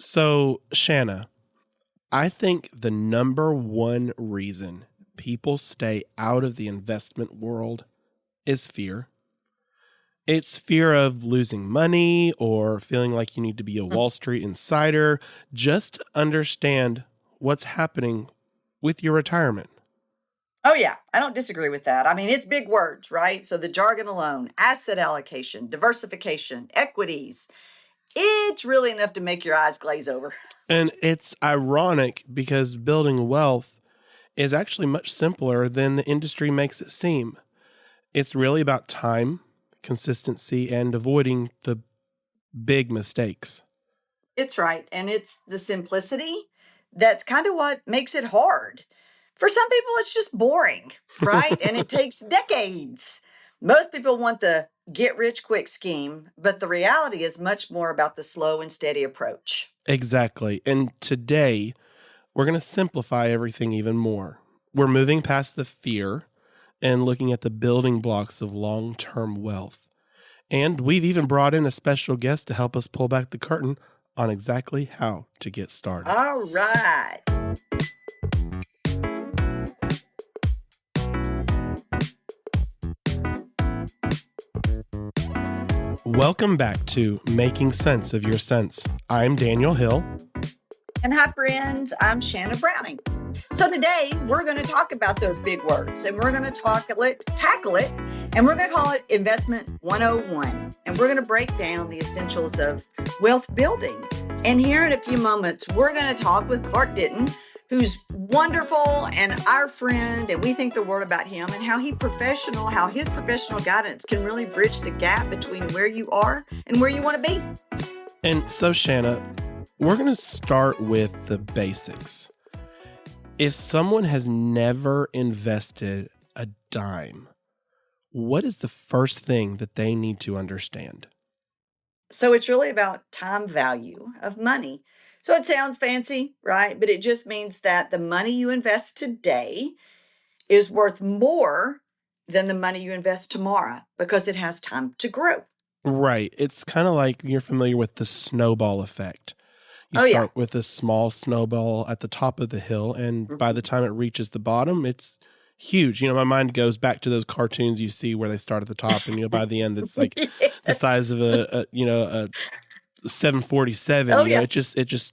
So, Shanna, I think the number one reason people stay out of the investment world is fear. It's fear of losing money or feeling like you need to be a Wall Street insider. Just understand what's happening with your retirement. Oh, yeah. I don't disagree with that. I mean, it's big words, right? So the jargon alone, asset allocation, diversification, equities, it's really enough to make your eyes glaze over. And it's ironic because building wealth is actually much simpler than the industry makes it seem. It's really about time, consistency, and avoiding the big mistakes. It's right. And it's the simplicity that's kind of what makes it hard. For some people, it's just boring, right? And it takes decades. Most people want the get rich quick scheme, but the reality is much more about the slow and steady approach. Exactly. And today, we're going to simplify everything even more. We're moving past the fear and looking at the building blocks of long-term wealth. And we've even brought in a special guest to help us pull back the curtain on exactly how to get started. All right. Welcome back to Making Sense of Your Sense. I'm Daniel Hill. And hi, friends. I'm Shanna Browning. So today we're going to talk about those big words, and we're going to tackle it, and we're going to call it Investment 101. And we're going to break down the essentials of wealth building. And here in a few moments, we're going to talk with Clark Denton, who's wonderful and our friend, and we think the world about him and how his professional guidance can really bridge the gap between where you are and where you want to be. And so, Shanna, we're going to start with the basics. If someone has never invested a dime, what is the first thing that they need to understand? So it's really about time value of money. So it sounds fancy, right? But it just means that the money you invest today is worth more than the money you invest tomorrow because it has time to grow. Right. It's kind of like you're familiar with the snowball effect. You start with a small snowball at the top of the hill, and by the time it reaches the bottom, it's huge. My mind goes back to those cartoons you see where they start at the top, and by the end, it's like the size of a 747. It just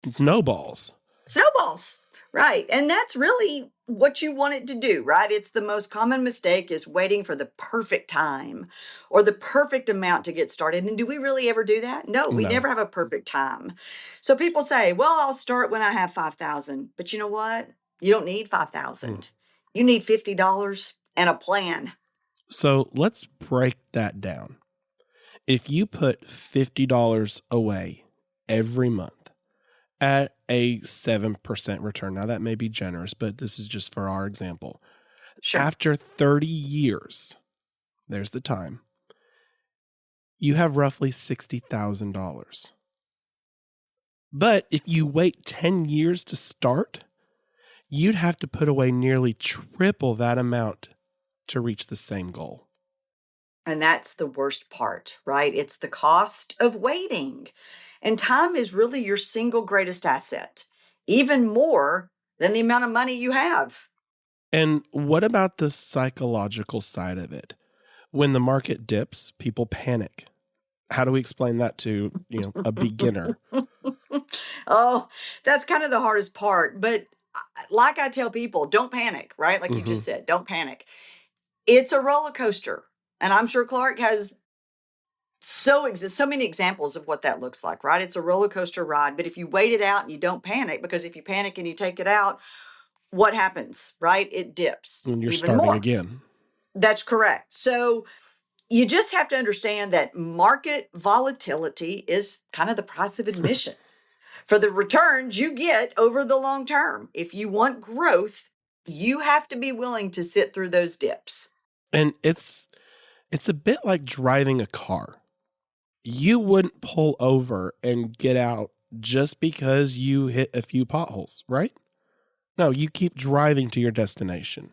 snowballs. Snowballs, right? And that's really what you want it to do, right? It's the most common mistake is waiting for the perfect time or the perfect amount to get started. And do we really ever do that? No, we never have a perfect time. So people say, well, I'll start when I have 5,000. But you know what? You don't need 5,000. You need $50 and a plan. So let's break that down. If you put $50 away every month at a 7% return, now that may be generous, but this is just for our example. Sure. After 30 years, there's the time, you have roughly $60,000. But if you wait 10 years to start, you'd have to put away nearly triple that amount to reach the same goal. And that's the worst part, right? It's the cost of waiting. And time is really your single greatest asset, even more than the amount of money you have. And what about the psychological side of it? When the market dips, people panic. How do we explain that to, a beginner? Oh, that's kind of the hardest part. But like I tell people, don't panic, right? Like you just said, don't panic. It's a roller coaster. And I'm sure Clark has so many examples of what that looks like, right? It's a roller coaster ride. But if you wait it out and you don't panic, because if you panic and you take it out, what happens, right? It dips. When you're even starting more. again. That's correct. So you just have to understand that market volatility is kind of the price of admission for the returns you get over the long term. If you want growth, you have to be willing to sit through those dips. And it's a bit like driving a car. You wouldn't pull over and get out just because you hit a few potholes, right? No, you keep driving to your destination.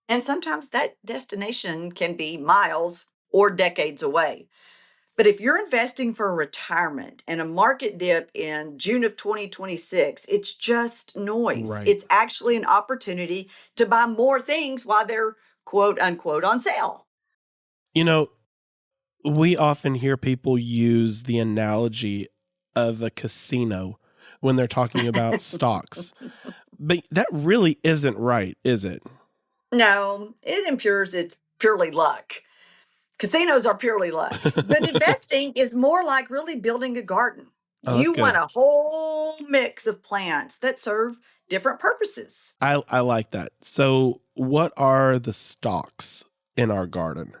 And sometimes that destination can be miles or decades away. But if you're investing for retirement and a market dip in June of 2026, it's just noise. Right. It's actually an opportunity to buy more things while they're quote unquote on sale. You know, we often hear people use the analogy of a casino when they're talking about stocks, but that really isn't right, is it? No, it impures, it's purely luck. Casinos are purely luck. But investing is more like really building a garden. Oh, that's You want good. a whole mix of plants that serve different purposes. I like that. So, what are the stocks in our garden?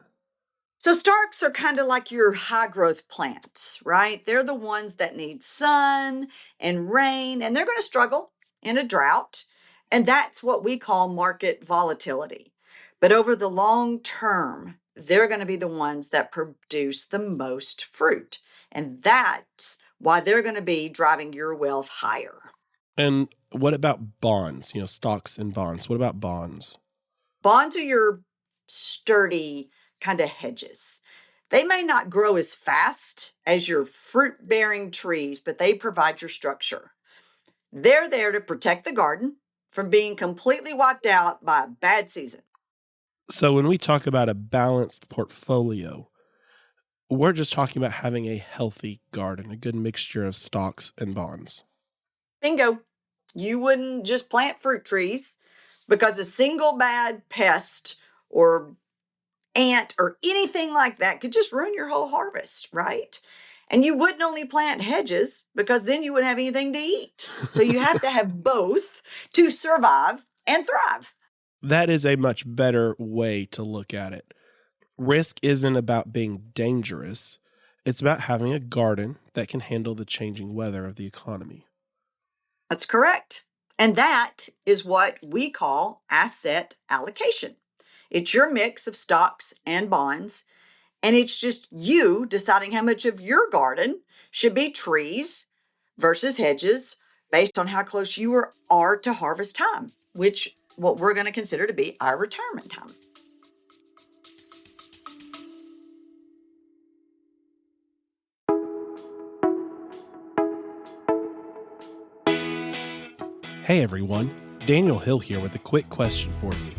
So stocks are kind of like your high growth plants, right? They're the ones that need sun and rain, and they're going to struggle in a drought. And that's what we call market volatility. But over the long term, they're going to be the ones that produce the most fruit. And that's why they're going to be driving your wealth higher. And what about bonds? Stocks and bonds. What about bonds? Bonds are your sturdy kind of hedges. They may not grow as fast as your fruit bearing trees, but they provide your structure. They're there to protect the garden from being completely wiped out by a bad season. So, when we talk about a balanced portfolio, we're just talking about having a healthy garden, a good mixture of stocks and bonds. Bingo. You wouldn't just plant fruit trees because a single bad pest or ant or anything like that could just ruin your whole harvest, right? And you wouldn't only plant hedges because then you wouldn't have anything to eat. So you have to have both to survive and thrive. That is a much better way to look at it. Risk isn't about being dangerous. It's about having a garden that can handle the changing weather of the economy. That's correct. And that is what we call asset allocation. It's your mix of stocks and bonds, and it's just you deciding how much of your garden should be trees versus hedges based on how close you are to harvest time, which what we're going to consider to be our retirement time. Hey everyone, Daniel Hill here with a quick question for you.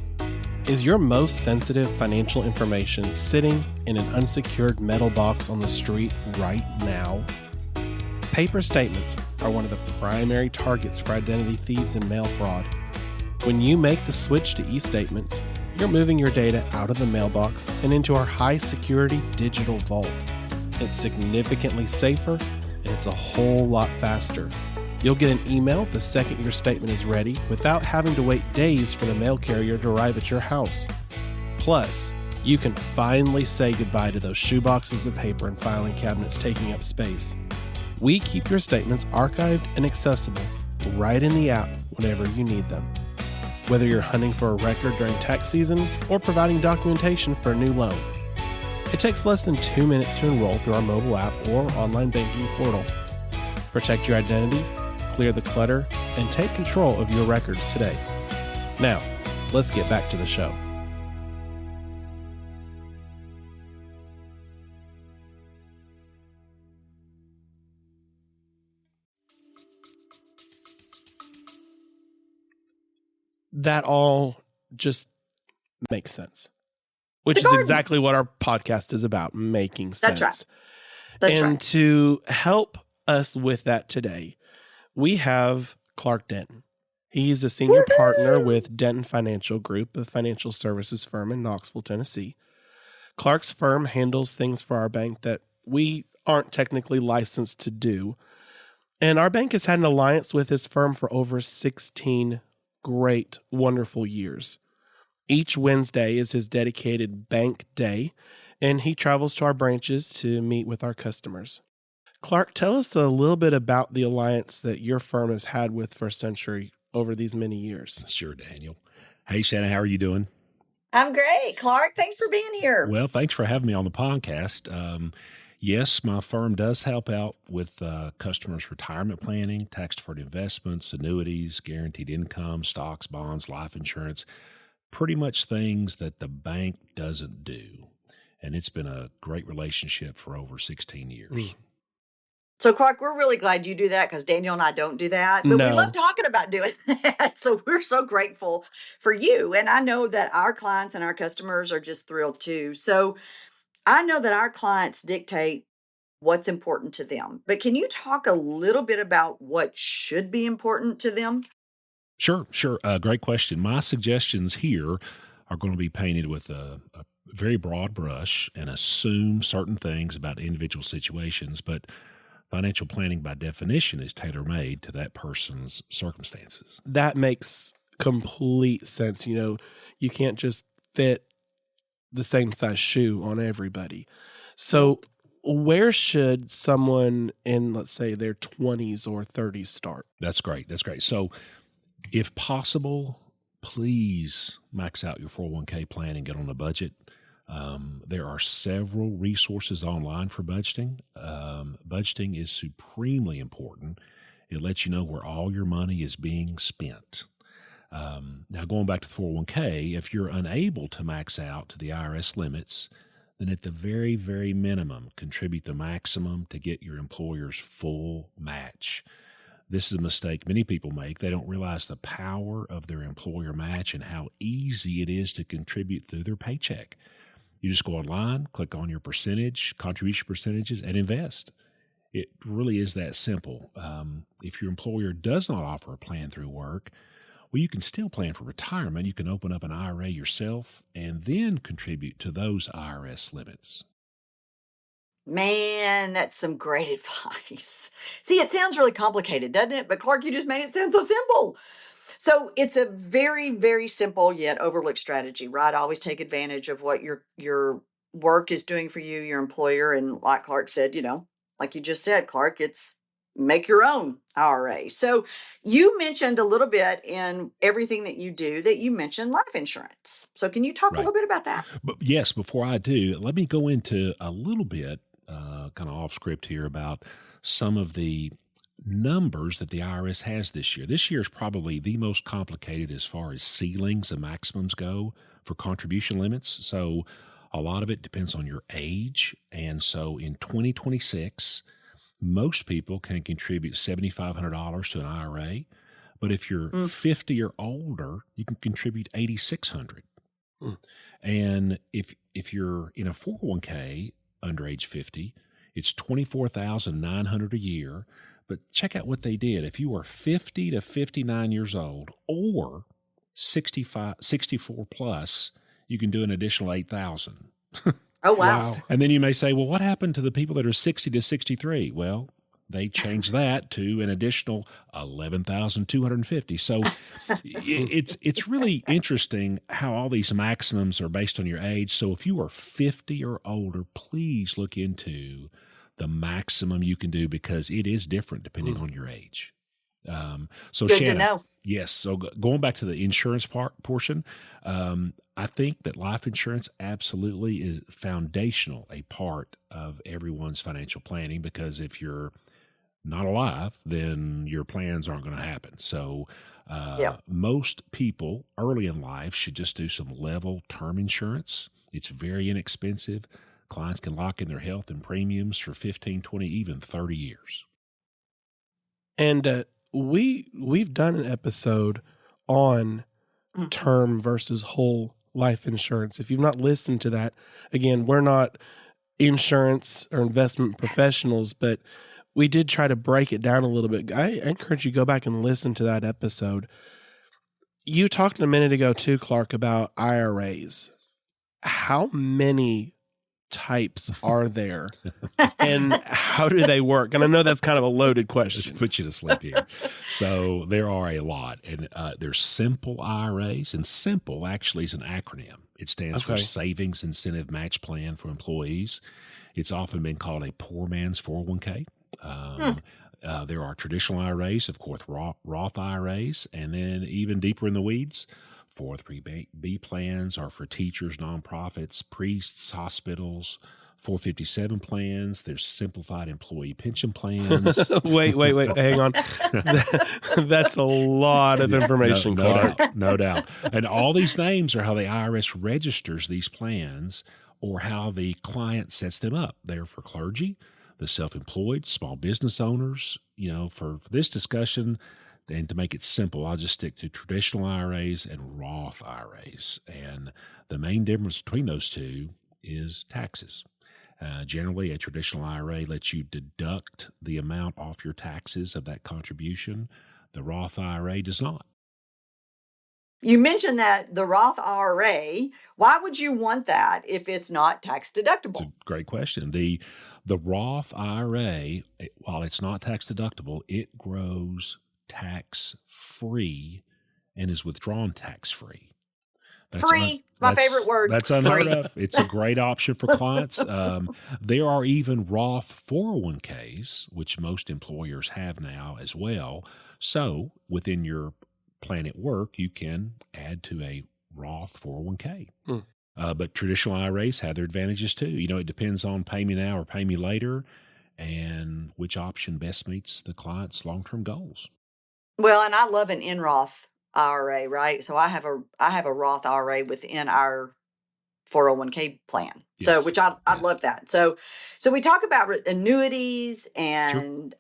Is your most sensitive financial information sitting in an unsecured metal box on the street right now? Paper statements are one of the primary targets for identity thieves and mail fraud. When you make the switch to e-statements, you're moving your data out of the mailbox and into our high-security digital vault. It's significantly safer, and it's a whole lot faster. You'll get an email the second your statement is ready without having to wait days for the mail carrier to arrive at your house. Plus, you can finally say goodbye to those shoeboxes of paper and filing cabinets taking up space. We keep your statements archived and accessible right in the app whenever you need them. Whether you're hunting for a record during tax season or providing documentation for a new loan. It takes less than 2 minutes to enroll through our mobile app or online banking portal. Protect your identity, clear the clutter, and take control of your records today. Now, let's get back to the show. That all just makes sense, which is exactly what our podcast is about, making sense. That's right. That's and right. To help us with that today, we have Clark Denton. He's a senior partner with Denton Financial Group, a financial services firm in Knoxville, Tennessee. Clark's firm handles things for our bank that we aren't technically licensed to do. And our bank has had an alliance with his firm for over 16 great, wonderful years. Each Wednesday is his dedicated bank day, and he travels to our branches to meet with our customers. Clark, tell us a little bit about the alliance that your firm has had with First Century over these many years. Sure, Daniel. Hey, Shanna, how are you doing? I'm great, Clark. Thanks for being here. Well, thanks for having me on the podcast. Yes, my firm does help out with customers' retirement planning, tax-deferred investments, annuities, guaranteed income, stocks, bonds, life insurance, pretty much things that the bank doesn't do. And it's been a great relationship for over 16 years. Mm. So, Clark, we're really glad you do that because Daniel and I don't do that. But we love No. talking about doing that. So we're so grateful for you. And I know that our clients and our customers are just thrilled too. So I know that our clients dictate what's important to them. But can you talk a little bit about what should be important to them? Sure. Great question. My suggestions here are going to be painted with a very broad brush and assume certain things about individual situations, but financial planning by definition is tailor-made to that person's circumstances. That makes complete sense. You can't just fit the same size shoe on everybody. So where should someone in, let's say, their 20s or 30s start? That's great. So if possible, please max out your 401k plan and get on a budget. There are several resources online for budgeting. Budgeting is supremely important. It lets you know where all your money is being spent. Now, going back to the 401k, if you're unable to max out to the IRS limits, then at the very, very minimum, contribute the maximum to get your employer's full match. This is a mistake many people make. They don't realize the power of their employer match and how easy it is to contribute through their paycheck. You just go online, click on your contribution percentages, and invest. It really is that simple. If your employer does not offer a plan through work, well, you can still plan for retirement. You can open up an IRA yourself and then contribute to those IRS limits. Man, that's some great advice. See, it sounds really complicated, doesn't it? But Clark, you just made it sound so simple. So it's a very, very simple yet overlooked strategy, right? Always take advantage of what your work is doing for you, your employer. And like Clark said, like you just said, Clark, it's make your own IRA. So you mentioned a little bit in everything that you do that you mentioned life insurance. So can you talk a little bit about that? But yes, before I do, let me go into a little bit, kind of off script here about some of the numbers that the IRS has this year. This year is probably the most complicated as far as ceilings and maximums go for contribution limits. So a lot of it depends on your age. And so in 2026, most people can contribute $7,500 to an IRA. But if you're 50 or older, you can contribute $8,600. And if you're in a 401k under age 50, it's $24,900 a year. But check out what they did. If you are 50 to 59 years old or 64 plus, you can do an additional $8,000. Oh, wow. And then you may say, well, what happened to the people that are 60 to 63? Well, they changed that to an additional $11,250. So it's really interesting how all these maximums are based on your age. So if you are 50 or older, please look into the maximum you can do because it is different depending on your age. So Good Shanna, to know. Yes. So going back to the insurance portion, I think that life insurance absolutely is foundational, a part of everyone's financial planning, because if you're not alive, then your plans aren't going to happen. So most people early in life should just do some level term insurance. It's very inexpensive. Clients can lock in their health and premiums for 15, 20, even 30 years. And we've done an episode on term versus whole life insurance. If you've not listened to that, again, we're not insurance or investment professionals, but we did try to break it down a little bit. I encourage you to go back and listen to that episode. You talked a minute ago too, Clark, about IRAs. How many types are there and how do they work? And I know that's kind of a loaded question. Just put you to sleep here. So there are a lot, and there's simple IRAs, and simple actually is an acronym. It stands for Savings Incentive Match Plan for Employees. It's often been called a poor man's 401k. There are traditional IRAs, of course, Roth IRAs, and then even deeper in the weeds, 403B plans are for teachers, nonprofits, priests, hospitals. 457 plans. There's simplified employee pension plans. Wait, hang on. That's a lot of information, Clark. No doubt. And all these names are how the IRS registers these plans or how the client sets them up. They're for clergy, the self-employed, small business owners. For this discussion, and to make it simple, I'll just stick to traditional IRAs and Roth IRAs. And the main difference between those two is taxes. Generally, a traditional IRA lets you deduct the amount off your taxes of that contribution. The Roth IRA does not. You mentioned that the Roth IRA, why would you want that if it's not tax It's deductible? a great question. The Roth IRA, while it's not tax deductible, it grows tax free and is withdrawn tax free. Free. It's my favorite word. That's unheard Free. of. It's a great option for clients. There are even Roth 401ks, which most employers have now as well. So within your plan at work, you can add to a Roth 401k. But traditional IRAs have their advantages too. It depends on pay me now or pay me later and which option best meets the client's long-term goals. Well, and I love an in-Roth IRA, right? So I have a Roth IRA within our 401k plan. So, Yes. which I Yes. love that. So we talk about annuities and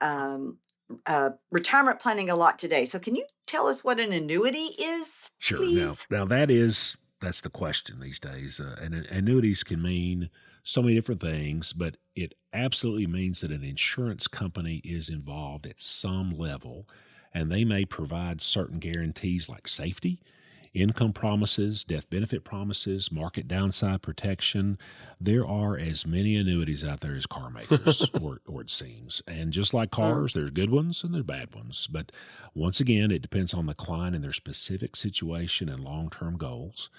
retirement planning a lot today. So can you tell us what an annuity is, Sure. please? Now that's the question these days. And annuities can mean so many different things, but it absolutely means that an insurance company is involved at some level, and they may provide certain guarantees like safety, income promises, death benefit promises, market downside protection. There are as many annuities out there as car makers, or it seems. And just like cars, there's good ones and there's bad ones. But once again, it depends on the client and their specific situation and long-term goals.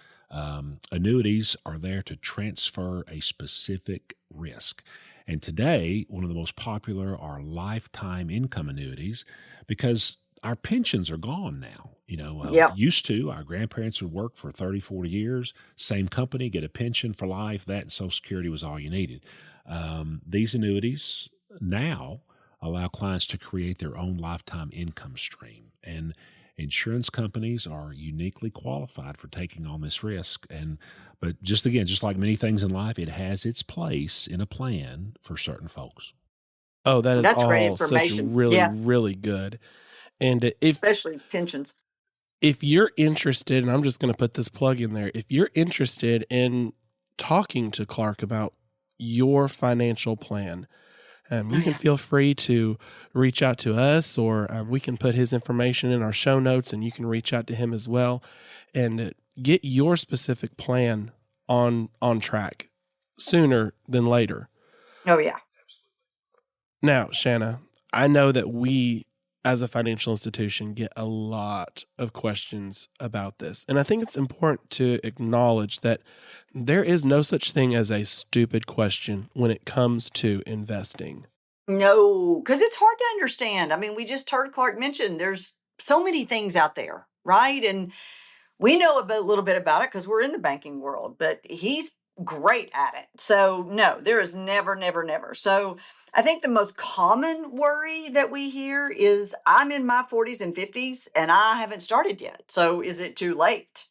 Annuities are there to transfer a specific risk. And today, one of the most popular are lifetime income annuities because our pensions are gone now. Yep. Used to, our grandparents would work for 30, 40 years, same company, get a pension for life. That and Social Security was all you needed. These annuities now allow clients to create their own lifetime income stream. And insurance companies are uniquely qualified for taking on this risk. But just like many things in life, it has its place in a plan for certain folks. Oh, that is That's great all such information. really, Yeah. really good. And Especially pensions. if you're interested, and I'm just going to put this plug in there, if you're interested in talking to Clark about your financial plan, you can feel free to reach out to us, or we can put his information in our show notes, and you can reach out to him as well and get your specific plan on track sooner than later. Oh, yeah. Now, Shanna, I know that we as a financial institution get a lot of questions about this. And I think it's important to acknowledge that there is no such thing as a stupid question when it comes to investing. No, because it's hard to understand. I mean, we just heard Clark mention there's so many things out there, right? And we know a little bit about it because we're in the banking world, but he's great at it. So no, there is never, never, never. So I think the most common worry that we hear is I'm in my 40s and 50s and I haven't started yet. So is it too late?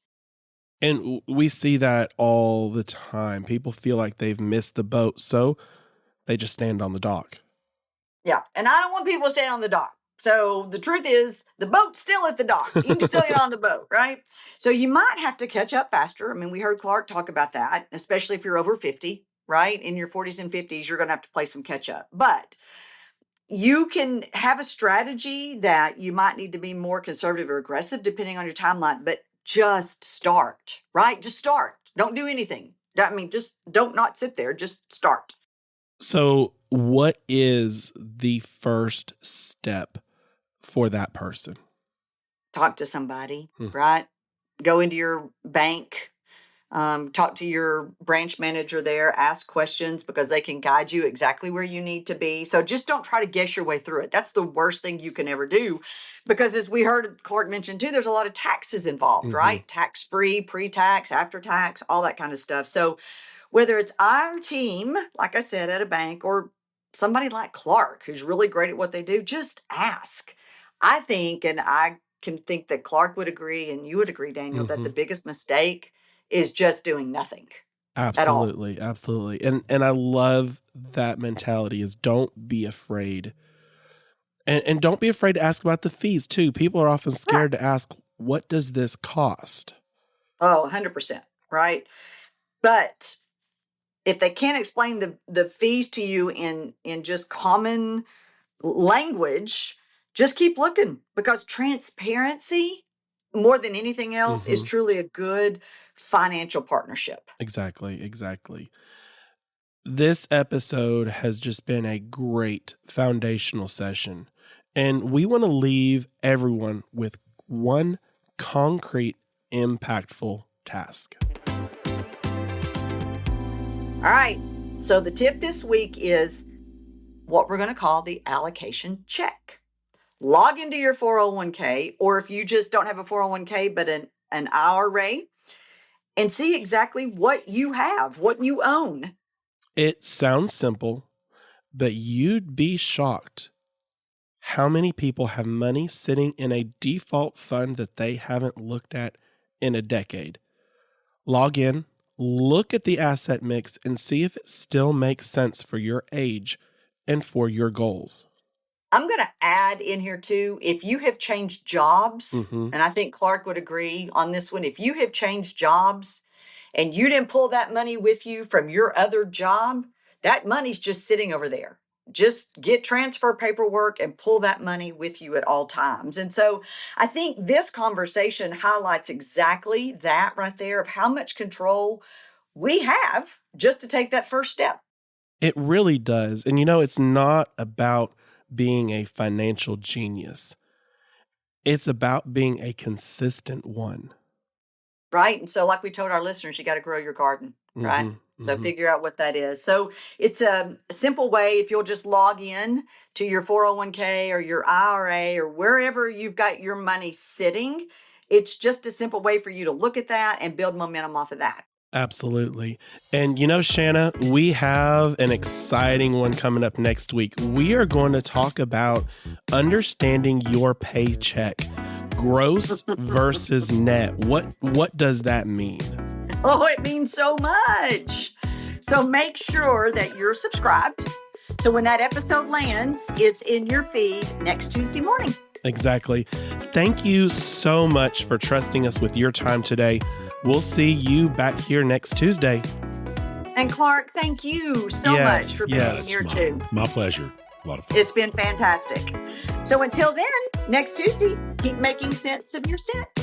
And we see that all the time. People feel like they've missed the boat, so they just stand on the dock. Yeah. And I don't want people to stand on the dock. So the truth is the boat's still at the dock. You can still get on the boat, right? So you might have to catch up faster. I mean, we heard Clark talk about that, especially if you're over 50, right? In your 40s and 50s, you're going to have to play some catch up. But you can have a strategy that you might need to be more conservative or aggressive depending on your timeline, but just start, right? Just start. Don't do anything. I mean, just don't not sit there. Just start. So what is the first step for that person? Talk to somebody, right? Go into your bank, talk to your branch manager there, ask questions because they can guide you exactly where you need to be. So just don't try to guess your way through it. That's the worst thing you can ever do because as we heard Clark mention too, there's a lot of taxes involved, right? Tax-free, pre-tax, after-tax, all that kind of stuff. So whether it's our team, like I said, at a bank or somebody like Clark, who's really great at what they do, just ask. I think, and I can think that Clark would agree and you would agree, Daniel, that the biggest mistake is just doing nothing. at all. Absolutely. Absolutely. And I love that mentality is don't be afraid. And don't be afraid to ask about the fees too. People are often scared to ask, what does this cost? Oh, 100%, right? But if they can't explain the fees to you in just common language, just keep looking, because transparency, more than anything else, is truly a good financial partnership. Exactly. Exactly. This episode has just been a great foundational session. And we want to leave everyone with one concrete, impactful task. All right. So the tip this week is what we're going to call the allocation check. Log into your 401k, or if you just don't have a 401k, but an IRA, and see exactly what you have, what you own. It sounds simple, but you'd be shocked how many people have money sitting in a default fund that they haven't looked at in a decade. Log in, look at the asset mix, and see if it still makes sense for your age and for your goals. I'm going to add in here too, if you have changed jobs, and I think Clark would agree on this one, if you have changed jobs and you didn't pull that money with you from your other job, that money's just sitting over there. Just get transfer paperwork and pull that money with you at all times. And so I think this conversation highlights exactly that right there, of how much control we have just to take that first step. It really does. And it's not about being a financial genius. It's about being a consistent one. Right. And so like we told our listeners, you got to grow your garden, right? So figure out what that is. So it's a simple way. If you'll just log in to your 401k or your IRA or wherever you've got your money sitting, it's just a simple way for you to look at that and build momentum off of that. Absolutely. And Shanna, we have an exciting one coming up next week. We are going to talk about understanding your paycheck, gross versus net. What does that mean? Oh, it means so much. So make sure that you're subscribed. So when that episode lands, it's in your feed next Tuesday morning. Exactly. Thank you so much for trusting us with your time today. We'll see you back here next Tuesday. And Clark, thank you so much for being here too. My pleasure. A lot of fun. It's been fantastic. So until then, next Tuesday, keep making sense of your cents.